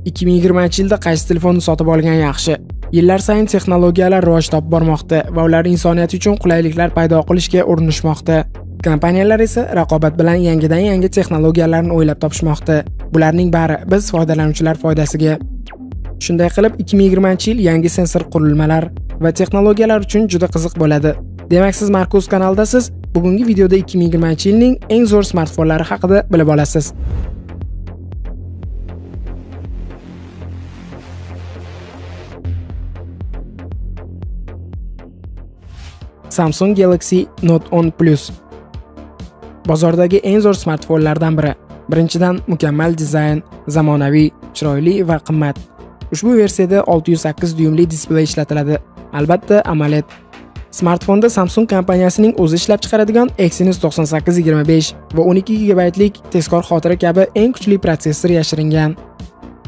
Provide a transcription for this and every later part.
2020-yilda qaysi telefonni sotib olgan yaxshi? Yillar sayin texnologiyalar rivoj topib bormoqda va ular insoniyat uchun qulayliklar paydo qilishga urinishmoqda. Kompaniyalar esa raqobat bilan yangi texnologiyalarni o'ylab topishmoqda. Bularning bari biz foydalanuvchilar foydasiga. Shunday qilib 2020-yil yangi sensor qurilmalar va texnologiyalar uchun juda qiziq bo'ladi. Demak, siz Markus kanaldasiz. Bugungi videoda 2020-yilning eng zo'r smartfonlari haqida bilib olasiz. Samsung Galaxy Note 10 Plus bozordagi eng zo'r smartfonlardan biri. Birinchidan, mukammal dizayn, zamonaviy, chiroyli va qimmat. Ushbu versiyada 608 dyumli displey ishlatiladi. Albatta, AMOLED. Smartfonda Samsung kompaniyasining o'zi ishlab chiqaradigan Exynos 9825 va 12 GB lik tezkor xotira kabi eng kuchli protsessor yashiringan.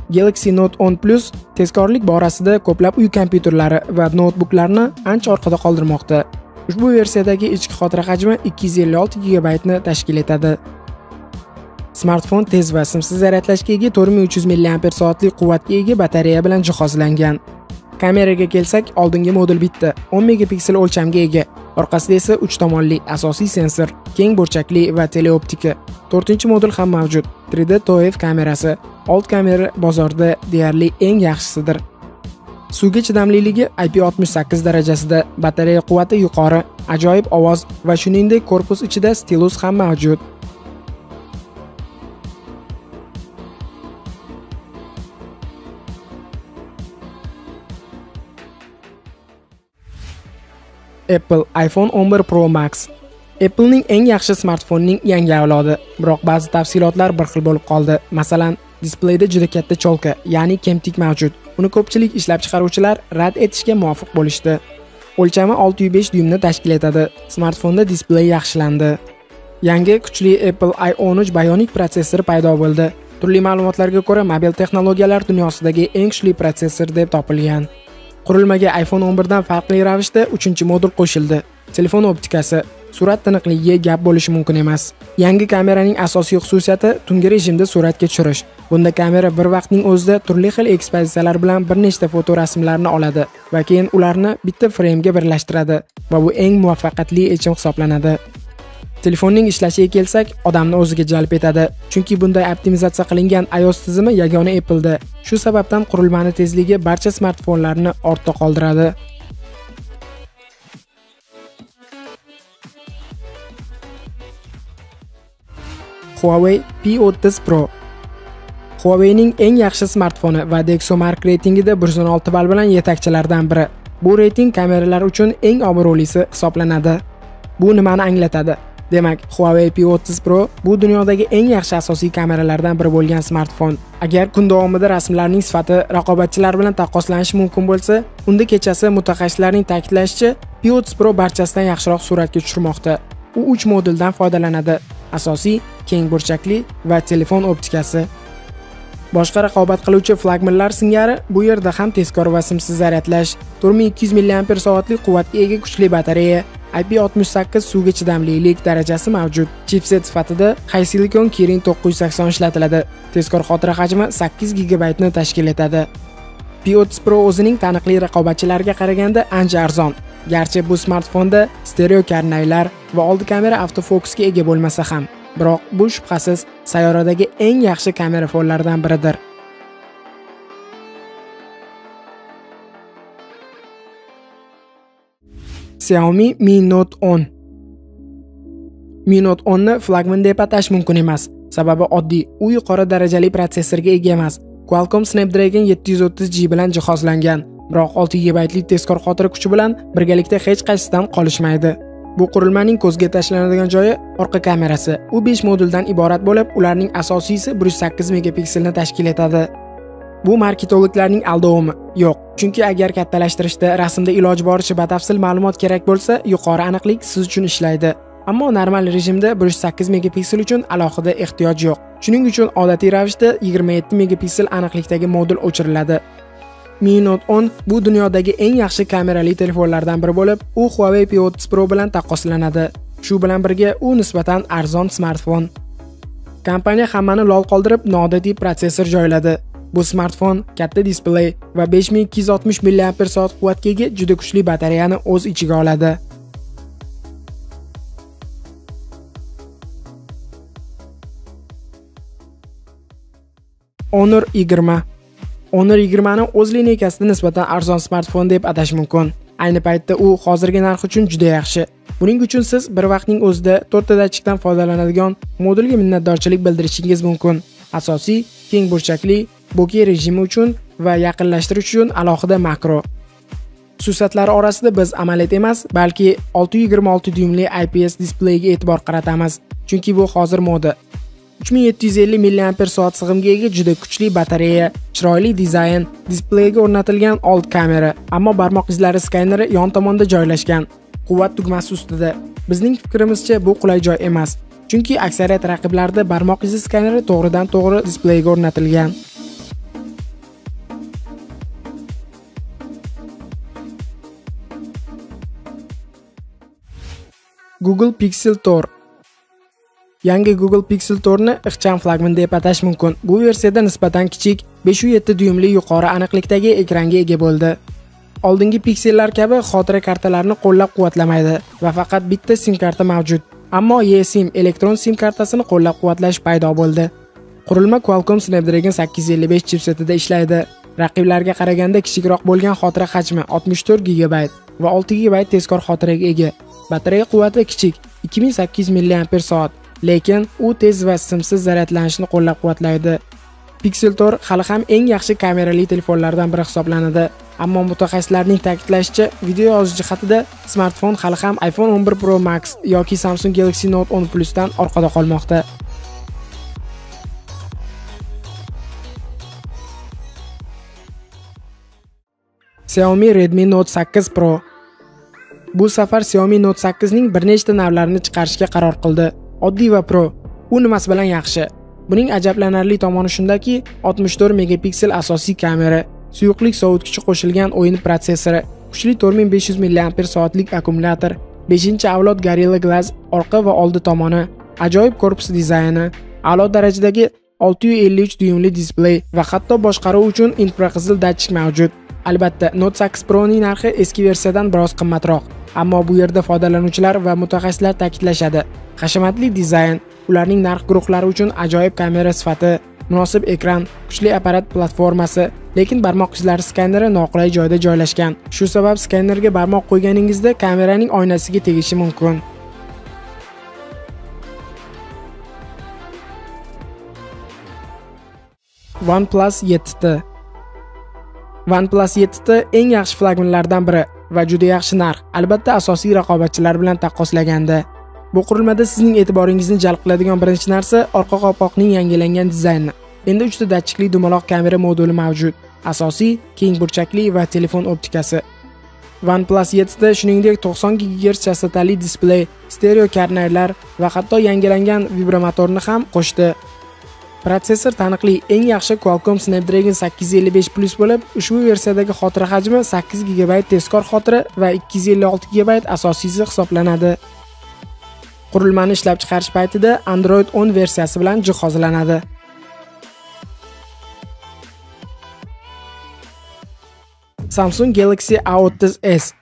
Galaxy Note 10 Plus tezkorlik borasida ko'plab uy kompyuterlari va noutbuklarni ancha orqada qoldirmoqda. Ushbu versiyadagi ichki xotira hajmi 256 GB ni tashkil etadi. Smartfon tez va simsiz zaryadlashga ega 4300 mAh lik quvvatga ega batareya bilan jihozlangan. Kameraga kelsak, oldingi model bitta 10 megapiksel o'lchamga ega, orqasida esa 3 tomonli asosiy sensor, keng burchakli va teleoptika. 4-model ham mavjud. 3D TOF kamerasi. Old kamera bozorda deyarli eng yaxshisidir. Suvga chidamliligi IP68 darajasida, batareya quvvati yuqori, ajoyib ovoz va shuningdek korpus ichida stilus ham mavjud. Apple iPhone 11 Pro Max. Apple'ning eng yaxshi smartfonining yangi avlodi, biroq ba'zi tafsilotlar bir xil bo'lib qoldi. Masalan, displeyda juda katta cholka, ya'ni kemtik mavjud. Uni ko'pchilik ishlab chiqaruvchilar rad etishga muvaffaq bo'lishdi. O'lchami 605 dyumni tashkil etadi. Smartfonda displey yaxshilandi. Yangi kuchli Apple i13 Bionic protsessori paydo bo'ldi. Turli ma'lumotlarga ko'ra, mobil texnologiyalar dunyosidagi eng kuchli protsessor deb topilgan. Qurilmaga iPhone 11 dan farqli ravishda 3-modul qo'shildi. Telefon optikasi, surat tiniqligiga gap bo'lishi mumkin emas. Yangi kameraning asosiy xususiyati tungi rejimda suratga tushirish. Bunda kamera bir vaqtning o'zida turli xil ekspozitsiyalar bilan bir nechta foto rasmlarni oladi va keyin ularni bitta freymga birlashtiradi va bu eng muvaffaqiyatli yechim hisoblanadi. Telefonning ishlashiga kelsak, odamni o'ziga jalb etadi, chunki bunday optimizatsiya qilingan iOS tizimi yagona Apple'da. Shu sababdan qurilmani tezligi barcha smartfonlarni ortda qoldiradi. Huawei P30 Pro. Huawei'ning eng yaxshi smartfoni va DxOMark reytingida 116 ball bilan yetakchilardan biri. Bu reyting kameralar uchun eng obro'lisi hisoblanadi. Bu nimani anglatadi? Demak, Huawei P30 Pro bu dunyodagi eng yaxshi asosiy kameralardan biri bo'lgan smartfon. Agar kun davomida rasmlarning sifati raqobatchilar bilan taqqoslanishi mumkin bo'lsa, unda kechasi mutaxassislarning ta'kidlashicha, P30 Pro barchasidan yaxshiroq suratga tushirmoqda. U 3 modeldan foydalanadi: asosiy, keng burchakli va telefon optikasi. Boshqa raqobat qiluvchi flagmanlar singari bu yerda ham tezkor va simsiz zaryadlash, 4200 mAh lik quvvatga ega kuchli batareya, IP68 suvga chidamlilik darajasi mavjud. Chipset sifatida HiSilicon Kirin 980 ishlatiladi. Tezkor xotira hajmi 8 GB ni tashkil etadi. P30 Pro o'zining taniqli raqobatchilariga qaraganda ancha arzon. Garchi bu smartfonda stereo karnaylar va old kamera avtofokusga ega bo'lmasa ham, biroq bu shubhasiz sayyoradagi eng yaxshi kamera fonlaridan biridir. Xiaomi Mi Note 10. Mi Note 10 ni flagman deb atash mumkin emas, sababi oddiy, u yuqori darajali protsessorga ega emas. Qualcomm Snapdragon 730G bilan jihozlangan, biroq 6 GB lik tezkor xotira kuchi bilan birgalikda hech qaysisidan qolishmaydi. Bu qurilmaning ko'zga tashlanadigan joyi orqa kamerasi. U 5 moduldan iborat bo'lib, ularning asosiysi 108 megapikselni tashkil etadi. Bu marketologlarning aldovimi? Yo'q, chunki agar kattalashtirishda rasmda iloji boricha batafsil ma'lumot kerak bo'lsa, yuqori aniqlik siz uchun ishlaydi. Ammo normal rejimda 108 megapiksel uchun alohida ehtiyoj yo'q. Shuning uchun odatiy ravishda 27 megapiksel aniqlikdagi modul o'chiriladi. Mi Note 10 bu dunyodagi eng yaxshi kamerali telefonlardan biri bo'lib, u Huawei P30 Pro bilan taqqoslanadi. Shu bilan birga u nisbatan arzon smartfon. Kompaniya hammani lol qoldirib, noodatiy protsessor joyladi. Bu smartfon katta displey va 5260 mAh quvvatga ega juda kuchli batareyani o'z ichiga oladi. Honor 20. Honor 20 ni o'z lineykasida nisbatan arzon smartfon deb atash mumkin. Ayni paytda u hozirgi narx uchun juda yaxshi. Buning uchun siz bir vaqtning o'zida 4 ta datchikdan foydalanadigan modulga minnatdorchilik bildirishingiz mumkin. Asosiy keng burchakli bokeh rejimi uchun va yaqinlashtirish uchun alohida makro. Xususiyatlari orasida biz AMOLED emas, balki 626 dyumli IPS displeyga e'tibor qaratamiz, chunki bu hozir moda. 3750 mAh sig'imga ega juda kuchli batareya, chiroyli dizayn, displeyga o'rnatilgan old kamera, ammo barmoq izlari skaneri yon tomonda joylashgan. Quvvat tugmasi ustida. Bizning fikrimizcha bu qulay joy emas, chunki aksariyat raqiblarda barmoq izi skaneri to'g'ridan-to'g'ri displeyga o'rnatilgan. Google Pixel Tor. Yangi Google Pixel Torni ixcham flagman deb atash mumkin. Bu versiyada nisbatan kichik 5.7 dyumli yuqori aniqlikdagi ekranga ega bo'ldi. Oldingi piksellar kabi xotira kartalarini qo'llab-quvvatlamaydi va faqat bitta SIM karta mavjud. Ammo eSIM elektron SIM kartasini qo'llab-quvvatlash paydo bo'ldi. Qurilma Qualcomm Snapdragon 855 chipsetida ishlaydi. Raqiblarga qaraganda kichikroq bo'lgan xotira hajmi 64 GB va 6 GB tezkor xotiraga ega. Batareya quvvati kichik 2800 mAh, lekin u tez va simsiz zaryadlanishni qo'llab-quvvatlaydi. Pixel Tor hali ham eng yaxshi kamerali telefonlardan biri hisoblanadi, ammo mutaxassislarning ta'kidlashicha, video yozish jihatida smartfon hali ham iPhone 11 Pro Max yoki Samsung Galaxy Note 10 Plus dan orqada qolmoqda. Xiaomi Redmi Note 8 Pro. Bu safar Xiaomi Note 8 ning bir nechta navlarini chiqarishga qaror qildi. Oddiy va Pro. U nimasi bilan yaxshi? Buning ajablanarli tomoni shundaki, 64 megapiksel asosiy kamera, suyuqlik sovutgichi qo'shilgan o'yin protsessori, kuchli 4500 mAh akkumulyator, 5-avlod Gorilla Glass orqa va oldi tomoni, ajoyib korpus dizayni, a'lo darajadagi 653 dyumli displey va hatto boshqaruv uchun infraqizil datchik mavjud. Albatta, Note 8 Pro ning narxi eski versiyadan biroz qimmatroq, ammo bu yerda foydalanuvchilar va mutaxassislar ta'kidlashadi. Hashamatli dizayn, ularning narx guruhlari uchun ajoyib kamera sifati, munosib ekran, kuchli apparat platformasi, lekin barmoq izlari skaneri noqulay joyda joylashgan. Shu sabab skanerga barmoq qo'yganingizda kameraning oynasiga tegishi mumkin. OnePlus 7T. OnePlus 7T eng yaxshi flagmanlardan biri va juda yaxshi narx, albatta asosiy raqobatchilar bilan taqqoslaganda. Bu qurilmada sizning e'tiboringizni jalb qiladigan birinchi narsa orqa qopqoqning yangilangan dizayni. Endi 3 ta datchikli dumaloq kamera moduli mavjud. Asosiy, keng burchakli va telefon optikasi. OnePlus 7 da shuningdek 90 GHz chastotali displey, stereo karnaylar va hatto yangilangan vibramotorni ham qo'shdi. Protsessor taniqli eng yaxshi Qualcomm Snapdragon 855 Plus bo'lib, ushbu versiyadagi xotira hajmi 8 GB tezkor xotira va 256 GB asosiysi hisoblanadi. Qurilmani ishlab chiqarish paytida Android 10 versiyasi bilan jihozlanadi. Samsung Galaxy A30s.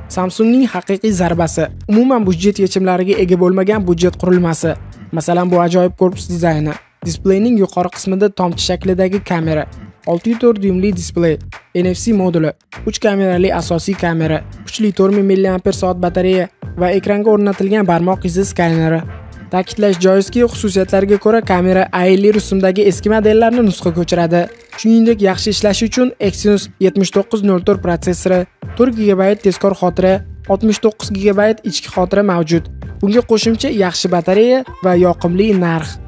Samsungning haqiqiy zarbasi, umuman budjet yechimlariga ega bo'lmagan budjet qurilmasi. Masalan, bu ajoyib korpus dizayni, displeyning yuqori qismida tomchi shaklidagi kamera, 6.4 dyumli displey, NFC moduli, 3 kamerali asosiy kamera, kuchli 4000 mAh batareya va ekranga o'rnatilgan barmoq izi skaneri. Ta'kidlash joizki, xususiyatlariga ko'ra kamera AILI rusumdagi eski modellarni nusxa ko'chiradi. Shuningdek, yaxshi ishlashi uchun Exynos 7904 protsessori, 4 GB tezkor xotira, 69 GB ichki xotira mavjud. Bunga qo'shimcha yaxshi batareya va yoqimli narx.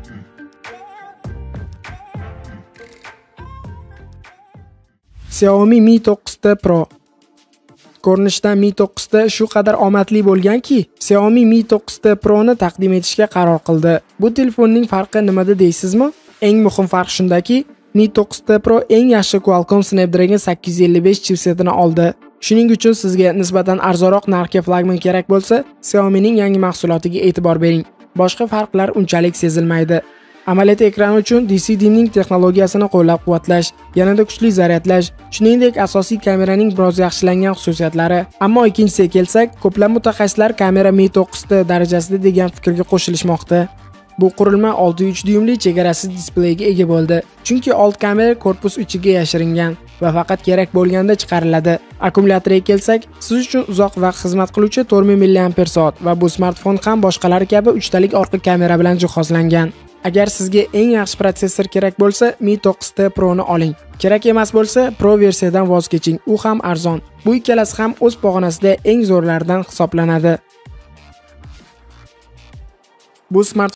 Xiaomi Mi 9T Pro. Ko'rinishdan Mi 9T shu qadar omadli bo'lganki, Xiaomi Mi 9T Pro ni taqdim etishga qaror qildi. Bu telefonning farqi nimada deysizmi? Eng muhim farq shundaki, Mi 9T Pro eng yaxshi Qualcomm Snapdragon 855 chipsetini oldi. Shuning uchun sizga nisbatan arzonroq narxga flagman kerak bo'lsa, Xiaomining yangi mahsulotiga e'tibor bering. Boshqa farqlar unchalik sezilmaydi. Amaliyot ekrani uchun DC dimming texnologiyasini qo'llab-quvvatlash, yanada kuchli zaryadlash, shuningdek asosiy kameraning biroz yaxshilangan xususiyatlari. Ammo ikkinchisiga kelsak, ko'plab mutaxassislar kamera Mi 9T darajasida degan fikrga qo'shilishmoqda. Bu qurilma 6.3 dyumli chegarasiz displeyga ega bo'ldi, chunki old kamera korpus ichiga yashiringan va faqat kerak bo'lganda chiqariladi. Akkumulyatoriga kelsak, siz uchun uzoq vaqt xizmat qiluvchi 4000 mAh va bu smartfon ham boshqalari kabi 3 talik orqa kamera bilan jihozlangan. Agar sizga eng yaxshi protsessor kerak bo'lsa, Mi 9T Pro ni oling. Kerak emas bo'lsa, Pro versiyadan voz keching, u ham arzon. Bu ikkalasi ham o'z pog'onasida eng zo'rlardan hisoblanadi. Bu smartfon